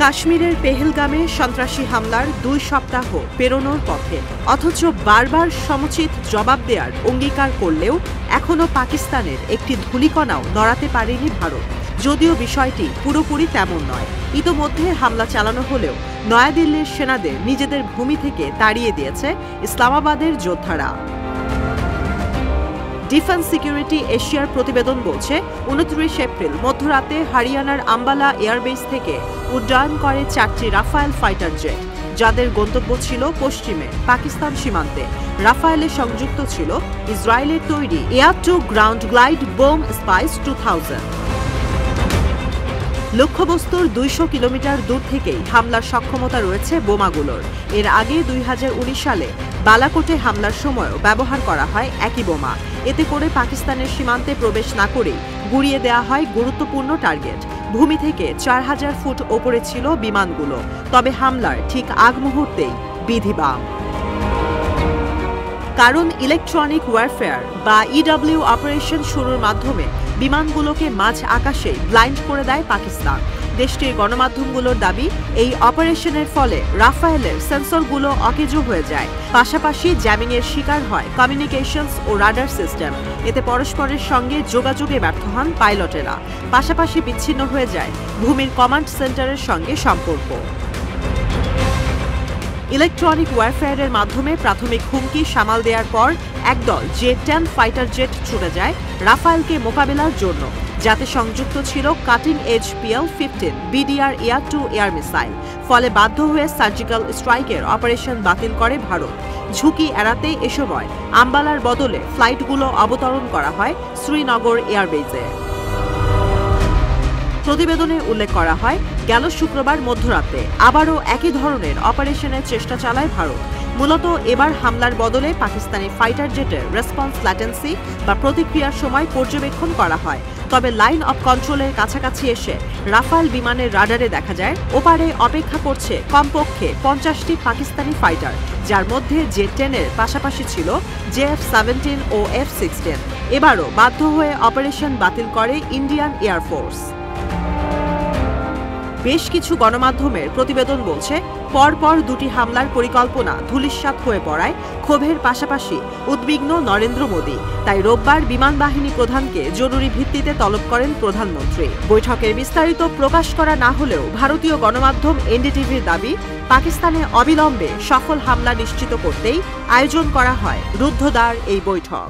কাশ্মীরের পেহেলগামে সন্ত্রাসী হামলার ২ সপ্তাহ পেরোনোর পথে, অথচ বারবার সমুচিত জবাব দেওয়ার অঙ্গীকার করলেও এখনও পাকিস্তানের একটি ধূলিকণাও নড়াতে পারেনি ভারত। যদিও বিষয়টি পুরোপুরি তেমন নয়। ইতোমধ্যে হামলা চালানো হলেও নয়াদিল্লির সেনাদের নিজেদের ভূমি থেকে তাড়িয়ে দিয়েছে ইসলামাবাদের যোদ্ধারা। ডিফেন্স সিকিউরিটি এশিয়ার প্রতিবেদন বলছে ২৯ এপ্রিল মধ্যরাতে হরিয়ানার আম্বালা এয়ারবেস থেকে উড্ডয়ন করে ৪টি রাফায়েল ফাইটার জেট, যাদের গন্তব্য ছিল পশ্চিমে পাকিস্তান সীমান্তে। রাফায়েলে সংযুক্ত ছিল ইসরায়েলের তৈরি air to ground glide bomb Spice 2000। লক্ষ্যবস্তুর ২০০ কিলোমিটার দূর থেকেই হামলার সক্ষমতা রয়েছে বোমাগুলোর। এর আগে ২০১৯ সালে বালাকোটে হামলার সময়ও ব্যবহার করা হয় একই বোমা। এতে করে পাকিস্তানের সীমান্তে প্রবেশ না করেই গুড়িয়ে দেওয়া হয় গুরুত্বপূর্ণ টার্গেট। ভূমি থেকে ৪,০০০ ফুট ওপরে ছিল বিমানগুলো, তবে হামলার ঠিক আগ মুহূর্তেই বিধিবাম। কারণ ইলেকট্রনিক ওয়ারফেয়ার বা ইডব্লিউ অপারেশন শুরুর মাধ্যমে বিমানগুলোকে মাঝ আকাশে ব্লাইন্ড করে দেয় পাকিস্তান। দেশটির গণমাধ্যমগুলোর দাবি, এই অপারেশনের ফলে রাফায়েলের সেন্সরগুলো অকেজো হয়ে যায়। পাশাপাশি জ্যামিংয়ের শিকার হয় কমিউনিকেশনস ও রাডার সিস্টেম। এতে পরস্পরের সঙ্গে যোগাযোগে ব্যর্থ হন পাইলটেরা। পাশাপাশি বিচ্ছিন্ন হয়ে যায় ভূমির কমান্ড সেন্টারের সঙ্গে সম্পর্ক। ইলেকট্রনিক ওয়ারফেয়ারের মাধ্যমে প্রাথমিক হুমকি সামাল দেওয়ার পর একদল জে-10 ফাইটার জেট ছুটে যায় রাফায়েলকে মোকাবেলার জন্য, যাতে সংযুক্ত ছিল cutting edge PL-15 BDR air two air missile. ফলে বাধ্য হয়ে সার্জিক্যাল স্ট্রাইকের অপারেশন বাতিল করে ভারত। ঝুঁকি এড়াতে এ সময় আম্বালার বদলে ফ্লাইটগুলো অবতরণ করা হয় শ্রীনগর এয়ারবেজে। প্রতিবেদনে উল্লেখ করা হয়, গেল শুক্রবার মধ্যরাতে আবারও একই ধরনের অপারেশনের চেষ্টা চালায় ভারত। মূলত এবার হামলার বদলে পাকিস্তানি ফাইটার জেটের রেসপন্স ল্যাটেন্সি বা প্রতিক্রিয়ার সময় পর্যবেক্ষণ করা হয়। তবে লাইন অব কন্ট্রোলের কাছাকাছি এসে রাফায়েল বিমানের রাডারে দেখা যায় ওপারে অপেক্ষা করছে কমপক্ষে ৫০টি পাকিস্তানি ফাইটার, যার মধ্যে জে-10-এর পাশাপাশি ছিল JF-17 ও F-16। এবারও বাধ্য হয়ে অপারেশন বাতিল করে ইন্ডিয়ান এয়ারফোর্স। বেশ কিছু গণমাধ্যমের প্রতিবেদন বলছে, পরপর দুটি হামলার পরিকল্পনা ধূলিসাৎ হয়ে পড়ায় ক্ষোভের পাশাপাশি উদ্বিগ্ন নরেন্দ্র মোদী। তাই রোববার বিমান বাহিনী প্রধানকে জরুরি ভিত্তিতে তলব করেন প্রধানমন্ত্রী। বৈঠকের বিস্তারিত প্রকাশ করা না হলেও ভারতীয় গণমাধ্যম NDTV-র দাবি, পাকিস্তানে অবিলম্বে সফল হামলা নিশ্চিত করতেই আয়োজন করা হয় রুদ্ধদ্বার এই বৈঠক।